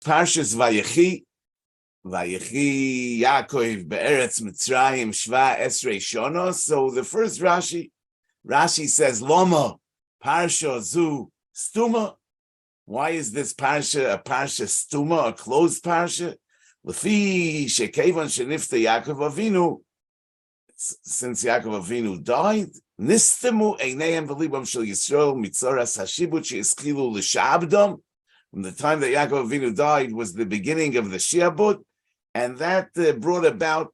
Parshas Vayechi. Vayechi Yaakov be'eretz Mitzrayim shva esrei shonos. So the first Rashi says, Loma parsha zu stuma. Why is this parsha a parsha stuma, a closed parsha? Lefi shekevan shenifta Yaakov Avinu. Since Yaakov Avinu died, nistemu einayim v'libam shel Yisrael mitzoras hashibut she'eschilu l'shabdam. From the time that Yaakov Avinu died was the beginning of the shiabut, and that brought about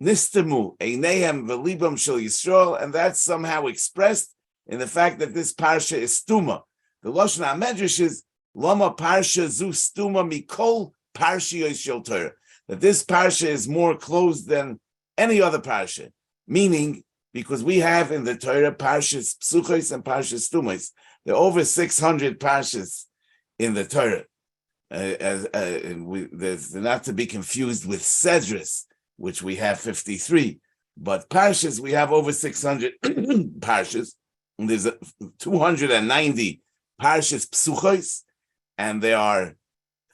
nistemu einayim v'libam shel Yisrael, and that's somehow expressed in the fact that this parsha is stuma. The Lashon HaMedrash is lama parsha zu stuma mikol parshiyos shel Torah. That this parsha is more closed than any other parsha, meaning because we have in the Torah parshas psuchos and parshas stumos. There are over 600 parshas in the Torah. They're not to be confused with Sedris, which we have 53. But parshas, we have over 600 parshas. And there's 290 parshas psuchos, and there are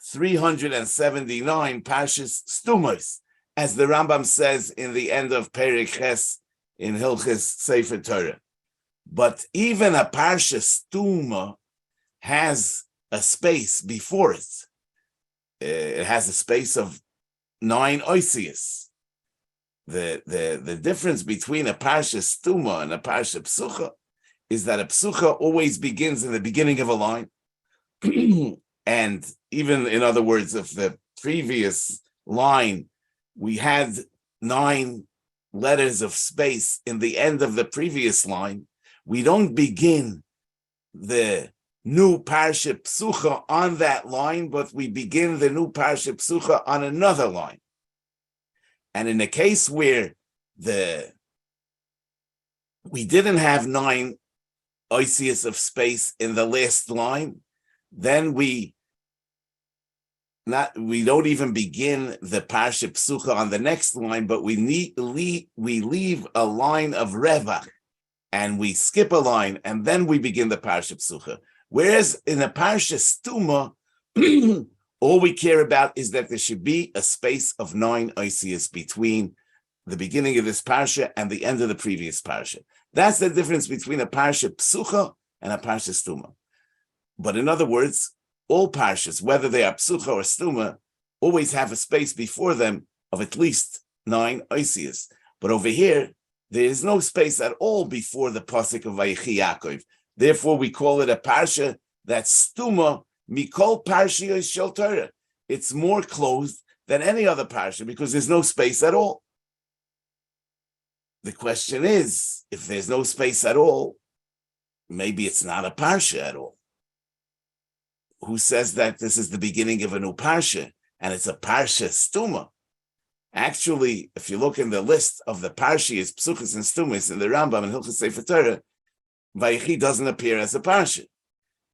379 parshas stumos, as the Rambam says in the end of Perek Ches in Hilchis Sefer Torah. But even a parsha stuma has a space before it. It has a space of 9 oisius. The difference between a parsha stuma and a parsha psucha is that a psucha always begins in the beginning of a line. And even, in other words, if the previous line, we had 9 letters of space in the end of the previous line, we don't begin the new parsha psucha on that line, but we begin the new parsha psucha on another line. And in a case where we didn't have 9 oisius of space in the last line, then we don't even begin the parsha psucha on the next line, but we leave a line of revach, and we skip a line, and then we begin the parsha psucha. Whereas in a parsha stuma, all we care about is that there should be a space of 9 oisius between the beginning of this parsha and the end of the previous parsha. That's the difference between a parsha psucha and a parsha stuma. But in other words, all parshas, whether they are psucha or stuma, always have a space before them of at least 9 oisius. But over here, there is no space at all before the pasuk of Vayechi Yaakov. Therefore, we call it a parsha that's stuma mikol parshiyos shel Torah. It's more closed than any other parsha because there's no space at all. The question is, if there's no space at all, maybe it's not a parsha at all. Who says that this is the beginning of a new parsha and it's a parsha stuma? Actually, if you look in the list of the parshas, psuchos and stumas in the Rambam and Hilchos Sefer Torah, Vayechi doesn't appear as a parsha.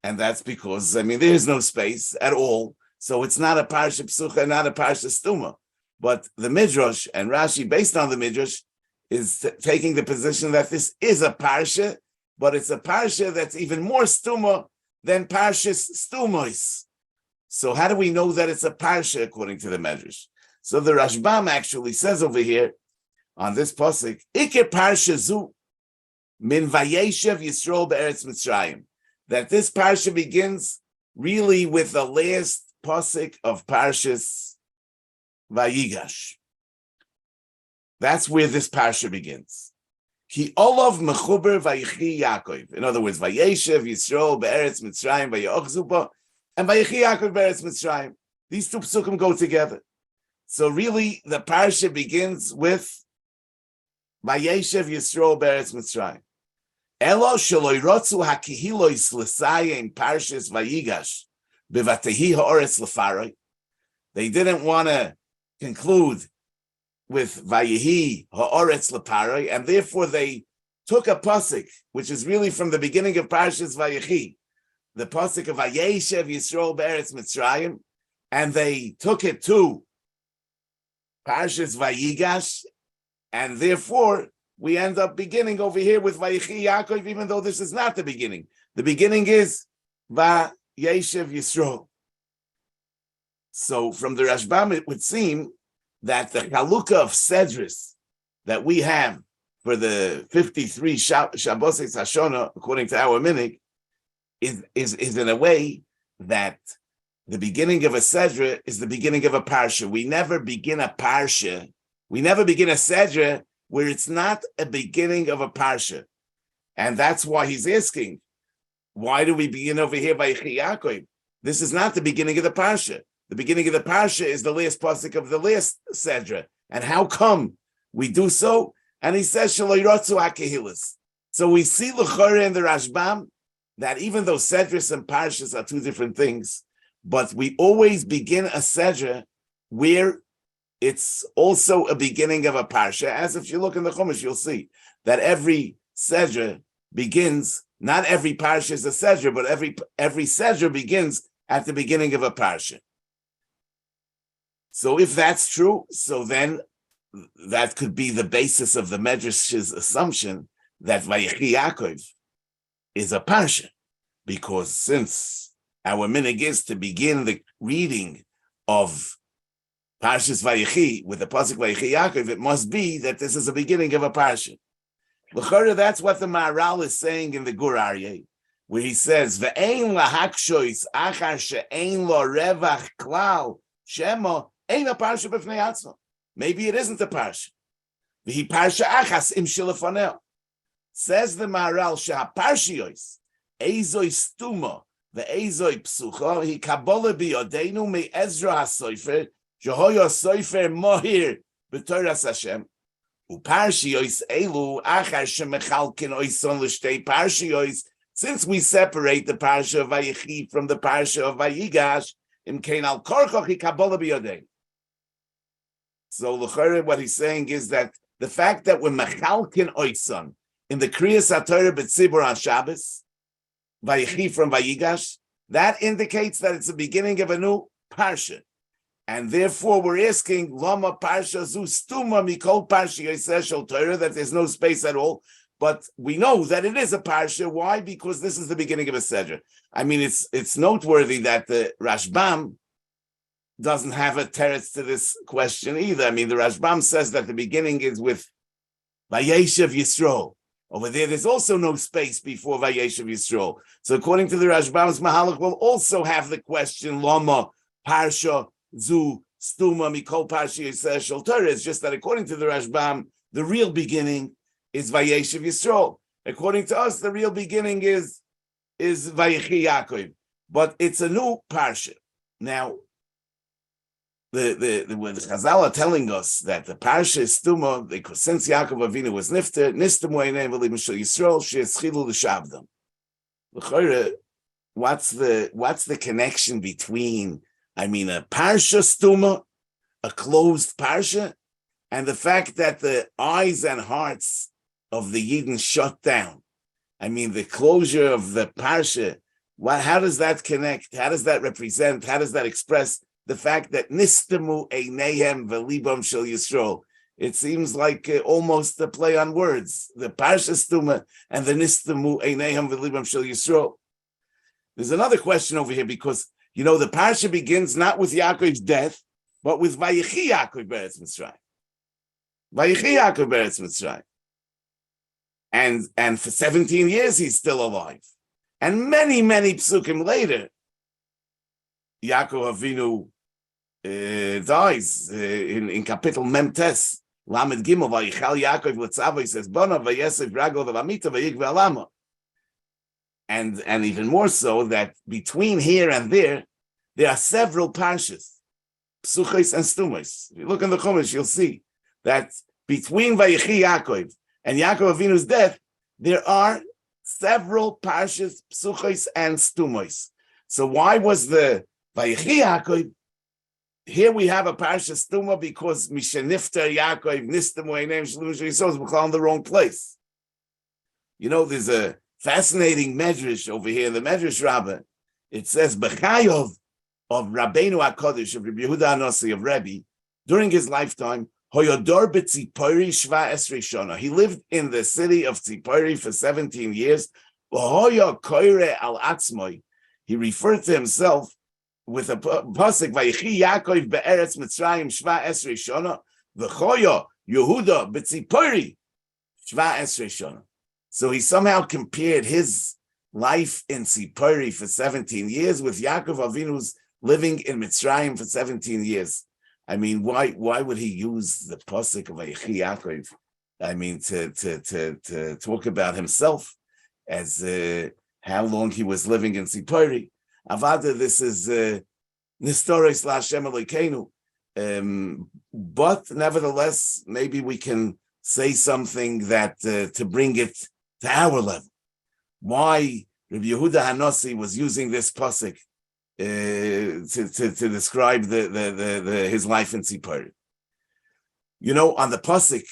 And that's because, there is no space at all. So it's not a parsha psucha, not a parsha stuma. But the Midrash and Rashi, based on the Midrash, is taking the position that this is a parsha, but it's a parsha that's even more stuma than parshas stumos. So how do we know that it's a parsha according to the Medrash? So the Rashbam actually says over here on this pasuk, Iker parsha zu min vayeshev Yisrael be'eretz Mitzrayim, that this parsha begins really with the last pasuk of parshas Vayigash. That's where this parsha begins. Ki olav mechuber Vayechi Yaakov. In other words, Vayeshev Yisrael be'eretz Mitzrayim vayachzuba, and Vayechi Yaakov be'eretz Mitzrayim. These two psukim go together. So really, the parsha begins with Vayeshev Yisrael be'eretz Mitzrayim. Elo shelo yirotzu hakehilos l'sayim parshas Vayigash bevatehi ha'oretz lefaroi. They didn't want to conclude with Vayehi ha'oretz leparoi, and therefore they took a pasuk, which is really from the beginning of Parshas Vayechi, the pasuk of Vayeshev Yisrael be'eretz Mitzrayim, and they took it to Parshas Vayigash, and therefore we end up beginning over here with Vayechi Yaakov, even though this is not the beginning. The beginning is Vayeshev Yisrael. So from the Rashbam, it would seem that the Chalukah of Sedris that we have for the 53 Shabbos Hashona, according to our minig, is in a way that the beginning of a Sedra is the beginning of a parsha. We never begin a parsha. We never begin a Sedra where it's not a beginning of a parsha. And that's why he's asking, why do we begin over here by Yaakov? This is not the beginning of the parsha. The beginning of the parsha is the last pasuk of the last Sedra. And how come we do so? And he says, Shelo yirotzu hakehilas. So we see l'choreh in the Rashbam that even though Sedras and parshas are two different things, but we always begin a Sedra where it's also a beginning of a parsha. As if you look in the Chumash, you'll see that every Sedra begins, not every parsha is a Sedra, but every Sedra begins at the beginning of a parsha. So if that's true, so then that could be the basis of the Medrash's assumption that Vayechi Yaakov is a parsha, because since our minhag is to begin the reading of Parshas Vayechi with the pasuk Vayechi Yaakov, it must be that this is the beginning of a parsha. L'chorah, that's what the Maharal is saying in the Gur Aryeh, where he says, "Ve'ein lahakshois achar she'ein lo revach klal shema ein a parsha b'fnei atzma." Maybe it isn't a parsha. V'hi parsha achas im shelafonel. Says the Maharal, sheha parshiyos ezoi stuma ve'ezoi psucha hi kabbalah biyodenu me Ezra hasofer jehoya sofer mohir b'toras Hashem. Uparshiyos elu achar shemechalkin oison l'shtei parshiyos. Since we separate the parsha of Vayechi from the parsha of Vayigash, im kein al korchoch hi kabbalah biyodenu. So l'choreh, what he's saying is that the fact that we're mechalkin oison in the Kriyas HaTorah b'tzibur on Shabbos, Vayechi from Vayigash, that indicates that it's the beginning of a new parsha. And therefore we're asking, Lama parsha zu stuma mikol parsha yoseh shel Torah, that there's no space at all. But we know that it is a parsha. Why? Because this is the beginning of a Sedra. I mean, it's noteworthy that the Rashbam doesn't have a teretz to this question either. I mean, the Rashbam says that the beginning is with Vayeshev Yisrael. Over there's also no space before Vayeshev Yisrael. So according to the Rashbam's Mahalach, we'll also have the question, Lama Parsha Zu Stuma Mikol Parsha Yisrael Shel Torah. It's just that according to the Rashbam, the real beginning is Vayeshev Yisrael. According to us, the real beginning is Vayechi Yaakov. But it's a new Parsha. Now, when the Chazal are telling us that the parsha is stuma, because since Yaakov Avinu was nifter, nistamu einay v'lim shel Yisrael she'eschilu l'shavdam. L'choreh, what's the connection between, I mean, a parsha stuma, a closed parsha, and the fact that the eyes and hearts of the Yidden shut down? I mean, the closure of the parsha. How does that connect? How does that represent? How does that express the fact that nistamu einayhem v'libam shel Yisrael? It seems like almost a play on words. The parsha stuma and the nistamu einayhem v'libam shel Yisrael. There's another question over here, because the parsha begins not with Yaakov's death, but with Vayechi Yaakov beretz Mitzrayim. Vayechi Yaakov beretz Mitzrayim. And for 17 years he's still alive. And many, many psukim later, Yaakov Avinu dies in Kapitel Memtes, Lamed Gimel, Vayichal Yaakov L'tzavo, he says, Bona vayesef raglo v'lamita vayik v'alama. And even more so, that between here and there are several parshas, psuchos and stumos. If you look in the Chumash, you'll see that between Vayechi Yaakov and Yaakov Avinu's death, there are several parshas, psuchos and stumos. So why was the Vayechi Yaakov? Here we have a parsha stuma because Mishenifter Yaakov Nistamu Einayim Shalom Yisrael is in the wrong place. There's a fascinating medrash over here in the Medrash Rabbah. It says B'chayov of Rabbeinu HaKadosh, of Rabbi Yehuda Anasi of Rabi, during his lifetime, Hoyodor b'Tzipori Shva Esrei Shana. He lived in the city of Tzipori for 17 years. V'hoya koire al atzmoi. He referred to himself with a pasuk, Vayechi Yaakov be'eretz Mitzrayim shva esrei shana, v'choya Yehuda b'tzipori shva esrei shana. So he somehow compared his life in Tzipori for 17 years with Yaakov Avinu's living in Mitzrayim for 17 years. I mean, why would he use the pasuk of Vayechi Yaakov? I mean, to talk about himself as how long he was living in Tzipori. Avada, this is Nistoris Lashem Elokeinu. But nevertheless, maybe we can say something that to bring it to our level. Why Rabbi Yehuda Hanasi was using this pasuk to describe the his life in Tzipori. You know, on the pasuk,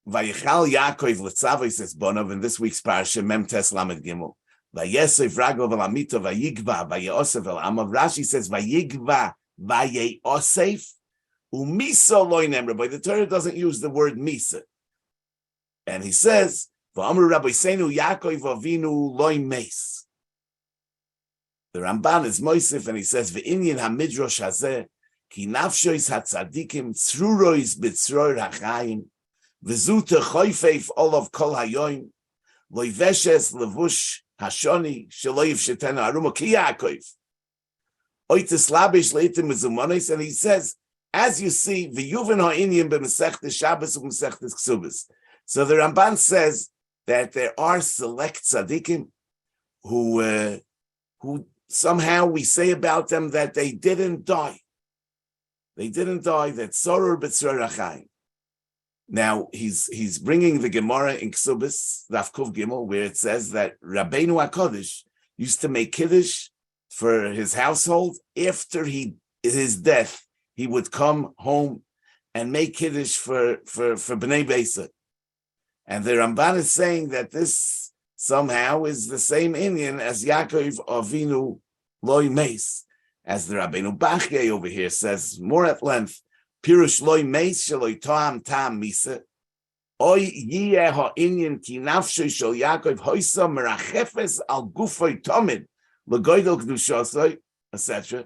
Vayichal Yaakov L'tzavos es bonav, in this week's parsha, Mem Tes Lamed Gimel, Vayesef Raglo V'lamito Vayigva Vayosef El Amav. Rashi says Vayigva Vayosef Umisa Loy Nemra. But the Torah doesn't use the word Misa, and he says V'amru Rabbi Seinu Yaakov Avinu Loy Meis. The Ramban is Moisef, and he says V'inyan Hamidrash Hazeh Ki Nafshois Hatzadikim Tzrurois B'tzror Hachayim V'zuta Choyfeif Olav Kol Hayoim Loiveshes Levush Hashoni Shaloiv Shetena Aruma Ki Yaakov Oitis Labish Leitim Mizumonis. And he says, as you see, V'yuven Ha'inyan B'Mesechtes Shabbos U'Mesechtes Ksubas. So the Ramban says that there are select tzaddikim who somehow we say about them that they didn't die. They didn't die. That soror b'tzror achayim. Now he's bringing the Gemara in Ksubis Daf Kuf Gimel, where it says that Rabbeinu HaKodesh used to make kiddush for his household. After his death, he would come home and make kiddush for Bnei Beisa. And the Ramban is saying that this somehow is the same Indian as Yaakov Avinu Loy Meis, as the Rabbeinu Bachye over here says more at length. Pirush Loy Meis Shaloi Toam Tam Misa Oy Yeh HaInyan Ki Nafsho Shel Yaakov Hoysa Merachefes Al Gufoy Tomid Legoydel Kedushosoi, etc.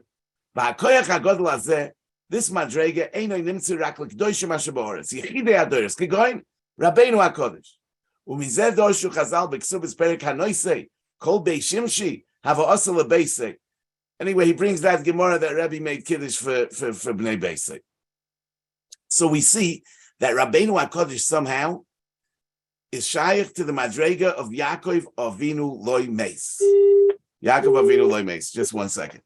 V'Hakoyach HaGodel Hazeh, this Madrega Einoi Nimtzi Rak L'Kedoshim HaShaboretz Yechidei Adoros Kegoin Rabbeinu HaKodesh Umizeh Dorshu Chazal B'Ksubis Perek HaNoisei Kol Bei Shimshi Hava Osa LeBeisei. Anyway, he brings that Gemara that Rabbi made kiddush for Bnei Beisei. So we see that Rabbeinu HaKodesh somehow is shaykh to the madrega of Yaakov Avinu Loy Meis. Yaakov Avinu Loy Meis. Just 1 second.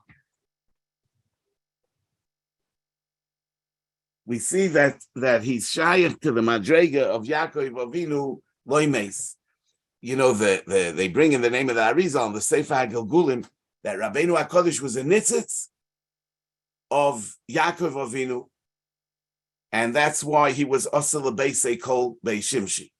We see that he's shaykh to the madrega of Yaakov Avinu Loy Meis. You know, they bring in the name of the Arizal, the Sefer HaGilgulim, that Rabbeinu HaKodesh was a nitzitz of Yaakov Avinu, and that's why he was Osel Beisei Kol Bei Shimshi.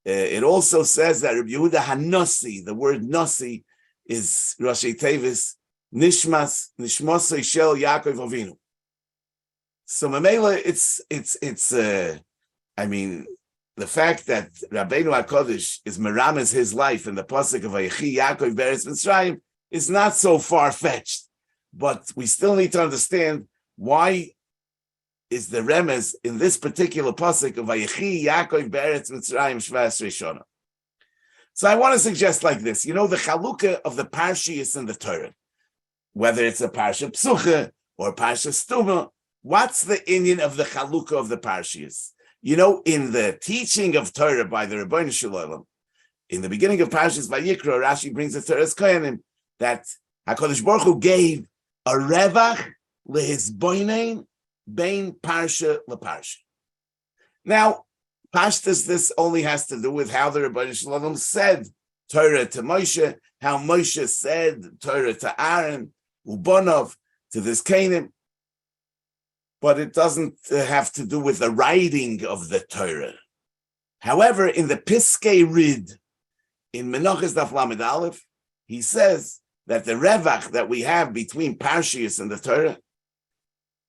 It also says that Rabbi Yehuda Hanasi, the word Nasi is Rashi Tevis Nishmasei Shel Yaakov Avinu. So Mamela, it's I mean, the fact that Rabbeinu HaKodesh is merames his life in the pasuk of Vayechi Yaakov Beretz Mitzrayim is not so far-fetched, but we still need to understand why is the remez in this particular pasuk of Vayechi Yaakov Beretz Mitzrayim Shva Esrei Shana. So I want to suggest like this, you know, the chalukah of the parshias in the Torah, whether it's a parsha psucha or parsha stuma, what's the inyan of the chalukah of the parshias? You know, in the teaching of Torah by the Rebbeinu Shalom, in the beginning of Parshas Vayikra, Rashi brings the Torah's Koyanim that HaKadosh Baruch Hu gave a revach lehisboinein bein parsha leparsha. Now, Pashtas, this only has to do with how the Rebbeinu Shalom said Torah to Moshe, how Moshe said Torah to Aaron, Ubonov, to this Canaan. But it doesn't have to do with the writing of the Torah. However, in the Piskei Rid, in Menachos Daf Lamed Aleph, he says that the revach that we have between Parshias and the Torah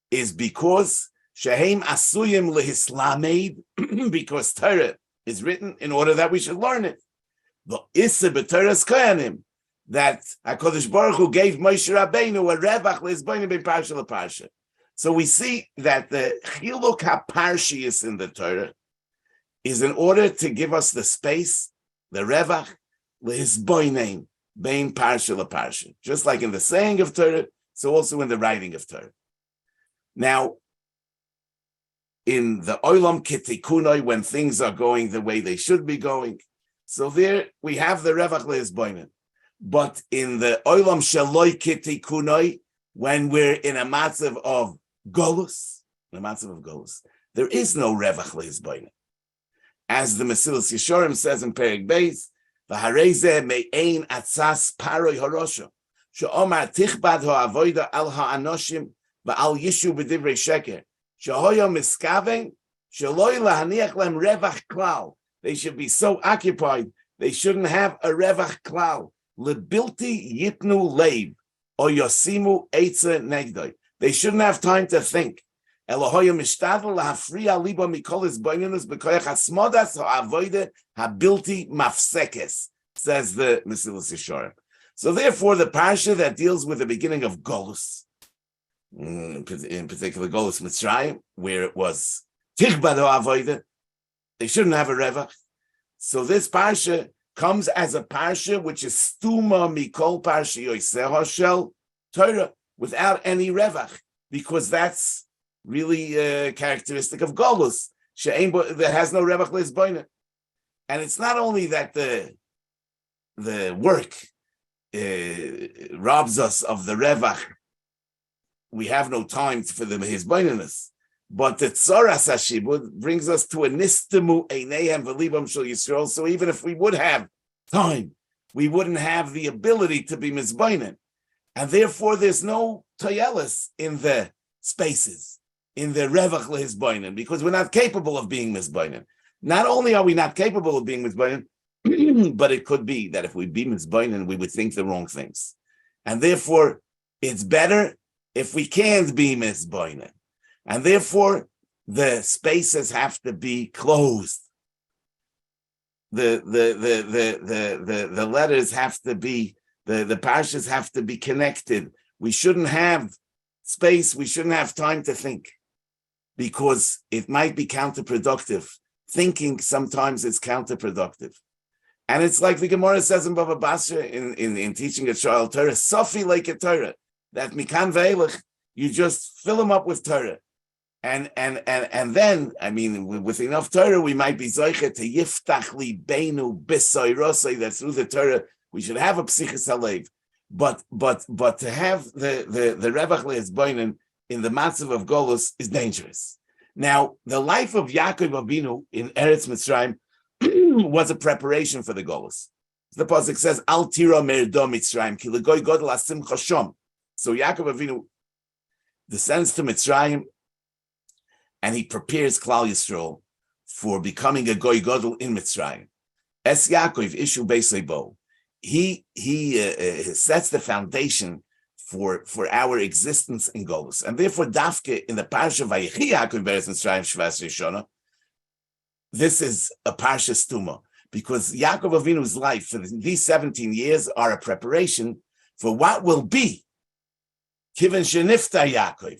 is because Shehem Asuyim Lehislamed, because Torah is written in order that we should learn it. The Issa B'Torah's Koyanim, that HaKadosh Baruch Hu gave Moshe Rabbeinu a revach le'izboinen ben parsha le'parsha. So we see that the chiluk haparshius in the Torah is in order to give us the space, the revach le'izboinen ben parsha le'parsha. Just like in the saying of Torah, so also in the writing of Torah. Now, in the olam kitikunoi, when things are going the way they should be going, so there we have the revach le'izboinen. But in the olam shaloi kitikunoi, when we're in a matzav of golus, there is no revach le'izboinen. As the Mesilas Yesharim says in Perek Beis, v'hareze me'ein atzas paroi harosho, she'omar tichbad ha'avoida al ha'anoshim v'al yishu b'divrei sheker, she'hoyo miskaven, she'loi lahaniach lem revach klal. They should be so occupied, they shouldn't have a revach klal. Lebilti yitnu leiv, or yosimu eitze negdoi. They shouldn't have time to think. Elohoya mishtadel lahafriya liba mikolis boinenus bekoyach hasmodas ha'avoide habilti mafsekes, says the Mesilas Yesharim. So therefore, the parsha that deals with the beginning of Golus, in particular Golus Mitzrayim, where it was tichbad ha'avoide, they shouldn't have a revach. So this parsha comes as a parsha which is stuma mikol parsha yoseha shel Torah, without any revach, because that's really characteristic of Golus, that has no revach le'izboinen. And it's not only that the work robs us of the revach, we have no time for the hizboinenus, but the tzoras hashibud brings us to a nistemu eineihem v'libam shel Yisrael. So even if we would have time, we wouldn't have the ability to be mizboinen. And therefore, there's no toyelis in the spaces, in the revach lehizboinen, because we're not capable of being mizboinen. Not only are we not capable of being mizboinen, but it could be that if we be mizboinen, we would think the wrong things. And therefore, it's better if we can't be mizboinen. And therefore, the spaces have to be closed. The letters have to be, the parshas have to be connected. We shouldn't have space, we shouldn't have time to think, because it might be counterproductive. Thinking sometimes is counterproductive. And it's like the Gemara says in Bava Basra in teaching a child Torah, Sofi like a Torah, that mikan ve'elech, you just fill them up with Torah. And then, I mean, with enough Torah, we might be zoiche to yiftach li beinu b'soirosei, that through the Torah we should have a psichas halev. But to have the revach le'izboinen in the matzav of Golus is dangerous. Now, the life of Yaakov Avinu in Eretz Mitzrayim was a preparation for the Golus. The pasuk says, "Al tira merdo Mitzrayim ki legoy godel asim chashom." So Yaakov Avinu descends to Mitzrayim, and he prepares Klal Yisrael for becoming a goy godel in Mitzrayim. Es Yaakov ishu beisebo. He sets the foundation for our existence in Golus, and therefore Dafke in the Parshas Vayechi Yaakov beres Mitzrayim Shvas Rishona. This is a parsha stuma, because Yaakov Avinu's life for these 17 years are a preparation for what will be Kiven Shenifta Yaakov,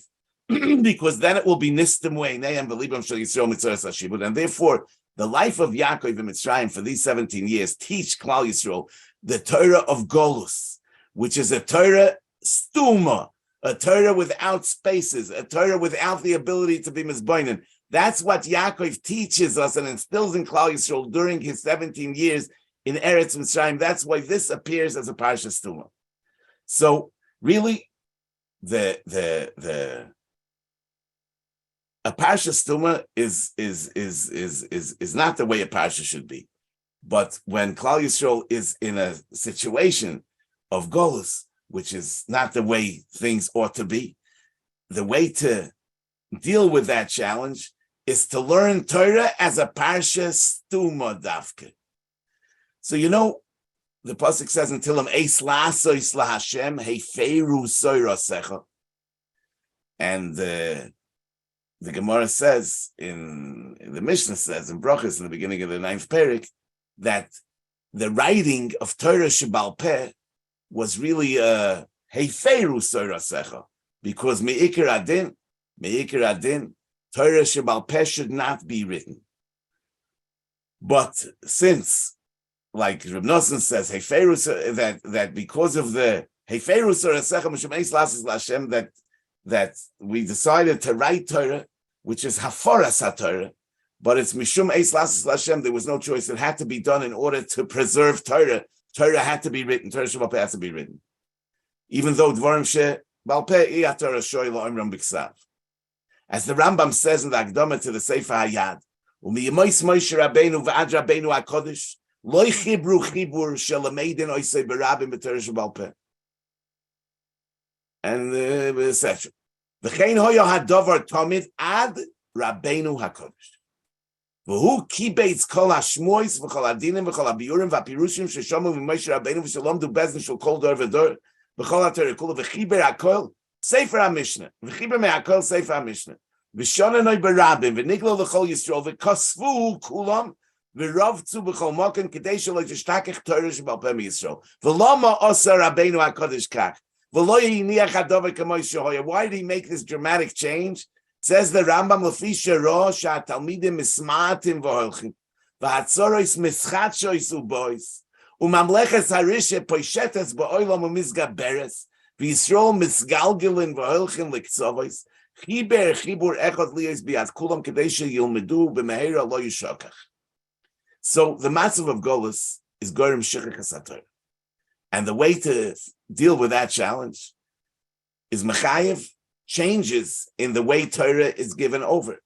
because then it will be Nistemu Eineihem V'libam Shel Yisrael Mitzoras Hashibud, and therefore the life of Yaakov in Mitzrayim for these 17 years teach Klal Yisrael the Torah of Golus, which is a Torah stuma, a Torah without spaces, a Torah without the ability to be mizboinen. That's what Yaakov teaches us and instills in Klal Yisrael during his 17 years in Eretz Mitzrayim. That's why this appears as a parsha stuma. So really, a parsha stuma is not the way a parsha should be. But when Klal Yisrael is in a situation of Golus, which is not the way things ought to be, the way to deal with that challenge is to learn Torah as a parsha stuma dafke. So the pasuk says until him eis la'asois laHashem heiferu soirasecha, and the Gemara says the Mishnah says in Brachos in the beginning of the 9th parak that the writing of Torah Shebal Peh was really a heiferu sorasecha, because me'ikir adin, Torah Shebal Peh should not be written. But since, like Reb Nosson says, heiferu that because of the heiferu sorasecha mishum eis lasis l'Hashem, that we decided to write Torah, which is haforas haTorah, but it's mishum eis lasis l'Hashem. There was no choice; it had to be done in order to preserve Torah. Torah had to be written. Torah Shebal Peh has to be written, even though dvarim shebal peh iya Torah shoy lo'imram b'ksav. As the Rambam says in the Akdama to the Sefer Hayad, u'miyemois Moshe Rabbeinu v'ad Rabbeinu HaKodesh lo chibru chibur shelameidin oisei berabim b'Torah Shebal Peh, and etc. V'chein hoyo hadavar tamid ad Rabbeinu HaKodesh. V'hu kibeitz kol hashmois v'chol adinim v'chol habiurim v'apirushim sheshomu v'Moshe Rabbeinu v'shalom du bezdin shel kol dor v'dor v'chol haTorah kula v'chiber hakol Sefer HaMishnah v'chiber me'akol Sefer HaMishnah v'shonenoi berabim v'niglo l'chol Yisrael v'kosvu kulam v'rovtzu b'chol moken k'dei shelo tishtakech Torah Shebal Peh miYisrael v'lama osa Rabbeinu HaKodesh kach v'lo yiniach hadover k'moi shehoya. Why did he make this dramatic change? Says the Rambam, Lefi shero she'atalmidim misma'atim v'holchim v'hatzoros mischatshois ubois u'mamleches harishe poishetes ba'olam u'mizgaberes v'Yisrael misgalgelin v'holchim l'ktzovos chiber chibur echot liyos b'yad kulam kedei sheyilmedu b'meheira lo yishokach. So the matzav of Golus is gorim shichachas haTorah, and the way to deal with that challenge is mechayev changes in the way Torah is given over.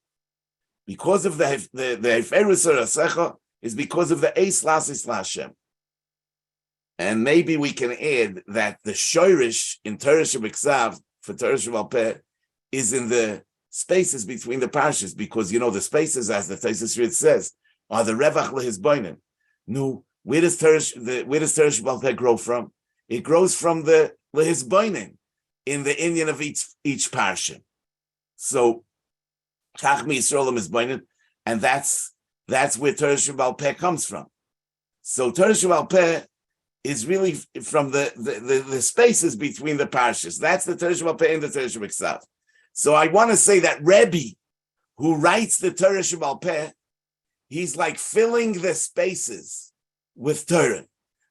Because of the heiferus sorasecha is because of the eis lasis l'Hashem. And maybe we can add that the shoirish in Torah Shebiksav for Torah Shebal Peh is in the spaces between the parshas, because the spaces, as the Taisus Rid says, are the revach lehizboinen. No, where does Torah Shebal Peh grow from? It grows from the lehizboinen in the Indian of each parsha. So Chachmi Yisraelim is boined, and that's where Torah Shebal Peh comes from. So Torah Shebal Peh is really from the spaces between the parshas. That's the Torah Shebal Peh and the Torah Shebiksav. So I want to say that Rabi, who writes the Torah Shebal Peh, he's like filling the spaces with Torah.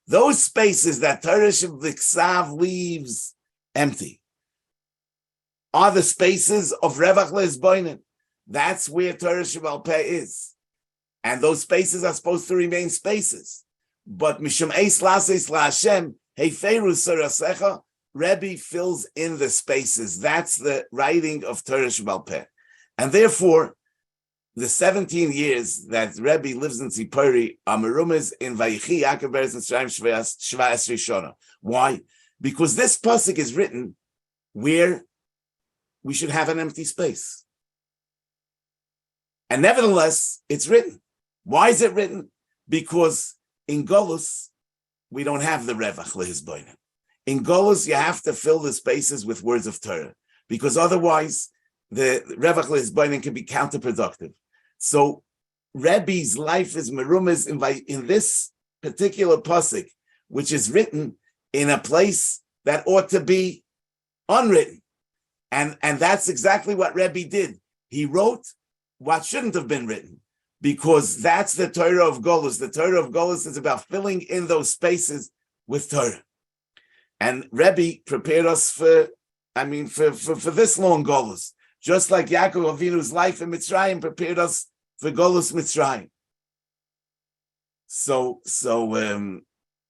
Those spaces that Torah Shebiksav leaves empty are the spaces of Revach Le'ezboinen. That's where Torah Shebal Peh is. And those spaces are supposed to remain spaces. But Mishum Eis Laseis LaHashem, Heiferu Sorasecha, Rebbe fills in the spaces. That's the writing of Torah Shebal Peh. And therefore, the 17 years that Rebbe lives in Tzipori are merumas in Vayechi, Yaakov Beres Mitzrayim Shva Esrei Shona. Why? Because this pasuk is written where we should have an empty space. And nevertheless, it's written. Why is it written? Because in Golus, we don't have the Revach Lehizboinen. In Golus, you have to fill the spaces with words of Torah, because otherwise, the Revach Lehizboinen can be counterproductive. So, Rebbe's life is merumas in this particular pasuk, which is written in a place that ought to be unwritten. And that's exactly what Rebbe did. He wrote what shouldn't have been written, because that's the Torah of Golus. The Torah of Golus is about filling in those spaces with Torah. And Rebbe prepared us for this long Golus, just like Yaakov Avinu's life in Mitzrayim prepared us for Golus Mitzrayim. So,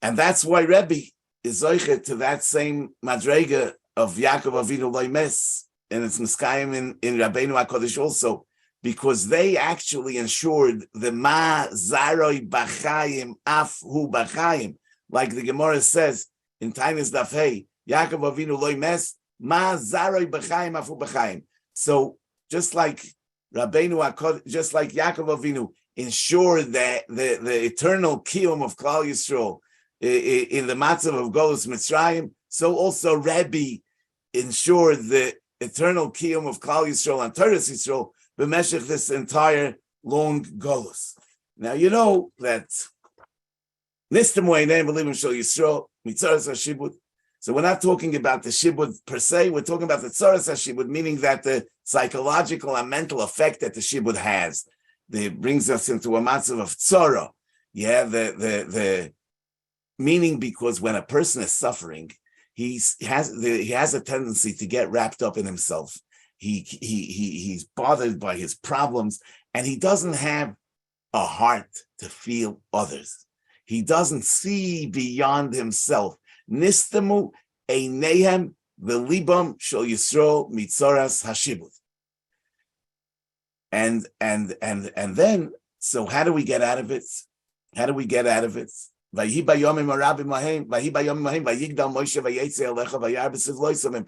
and that's why Rebbe is zoichet to that same madrega of Yaakov Avinu Loimes, and it's Miskayim in Rabbeinu HaKodesh also, because they actually ensured the Ma Zaroi Bachayim Af Hu Bachayim, like the Gemara says in Tainis Daf Hey, Yaakov Avinu Loimes, Ma Zaroi Bachayim Af Hu Bachayim. So just like Rabbeinu HaKodesh, just like Yaakov Avinu ensured that the eternal kiyum of Klal Yisrael in the matzav of Golus Mitzrayim, so also Rabi ensured the eternal kiyum of Klal Yisrael and Torah Yisrael b'meshech this entire long Golus. Now you know that Nistam Weinei B'Libim Shel Yisrael Mitzaras HaShibud, So we're not talking about the shibud per se. We're talking about the tzoras hashibud, meaning that the psychological and mental effect that the shibud has, it brings us into a matzav of tzora. Yeah, the meaning, because when a person is suffering, he has a tendency to get wrapped up in himself. He's bothered by his problems, and he doesn't have a heart to feel others. He doesn't see beyond himself. Nistamu einehem v'libam shel Yisro mitzoras hashibud. And then, so how do we get out of it? How do we get out of it? Vayehi bayomim harabi mahem, vayehi bayomim mahem, vayigdal Moshe vayetzi alecha vayar b'siv loisam in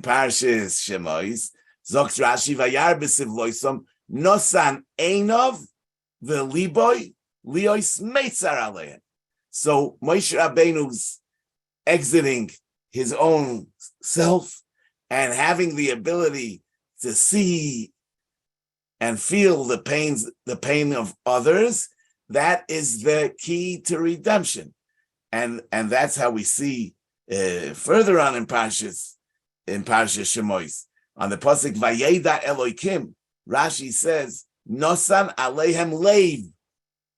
Parshas Shemois. Zokt Rashi vayar b'siv loisam nosan einov v'liboy liois meitzar alehem. So Moshe Rabbeinu's exiting his own self and having the ability to see and feel the pain of others. That is the key to redemption, and that's how we see further on in Parshas Shemois on the pasuk Vayeda Elokim. Rashi says Nosan Alehem Leiv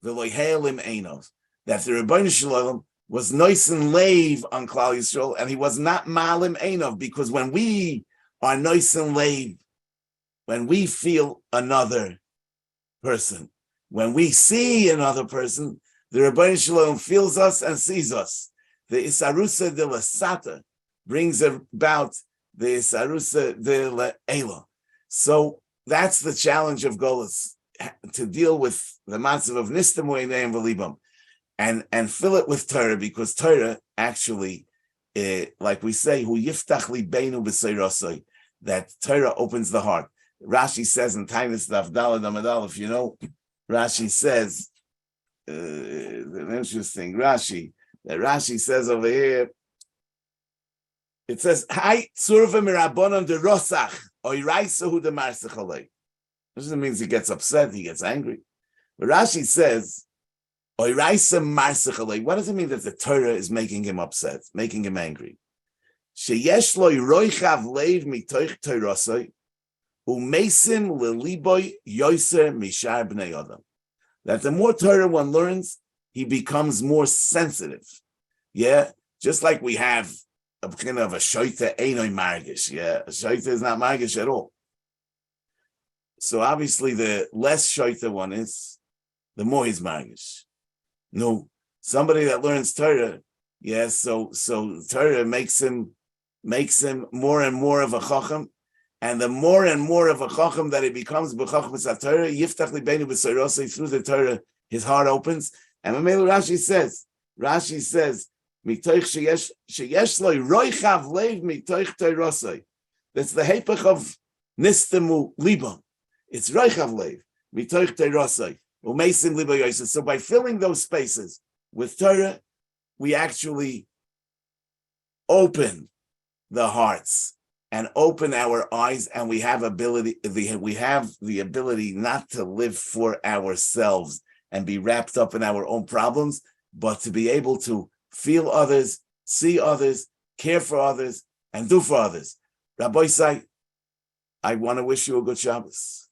V'Lohelim Einos, that the Rebbeinu Shalom was Noisen Leiv on Klal Yisrael, and he was not Malim Einov, because when we are Noisen Leiv, when we feel another person, when we see another person, the Rebbeinu Shalom feels us and sees us. The Isarusa de la Sata brings about the Isarusa de la Ela. So that's the challenge of Golus, to deal with the matzav of Nistamu Einayim V'Libam, and fill it with Torah, because Torah actually, like we say, Hu Yiftach Libeinu B'Seirosai, that Torah opens the heart. Rashi says in Tainus Daf Daled Amud Aleph, you know, Rashi says, an interesting Rashi, that Rashi says over here, it says, Hai Tzurva Mirabonam de Rosach, Oiraisahu de Marsachalei. This means he gets upset, he gets angry. But Rashi says, Oiraisa Marsachalei. What does it mean that the Torah is making him upset, making him angry? Sheyesh lo roichav leiv mitoich Torasoi, umesim leliboy yoser mishar bnei adam. That the more Torah one learns, he becomes more sensitive. Yeah, just like we have a kind of a shoita einoi margish. Yeah, a shoita is not margish at all. So obviously, the less shoita one is, the more he's margish. No, somebody that learns Torah, yeah, so Torah makes him more and more of a chacham, and the more and more of a chacham that he becomes b'chachmas haTorah, yiftach libeinu b'seirosei, through the Torah, his heart opens. And Mamelu Rashi says, mitoich sheyesh lo roichav leiv mitoich Torosei. That's the hepech of nistamu libam. It's roichav leiv mitoich Torosei. So by filling those spaces with Torah, we actually open the hearts and open our eyes, and we have the ability not to live for ourselves and be wrapped up in our own problems, but to be able to feel others, see others, care for others, and do for others. Rabbi Say, I want to wish you a good Shabbos.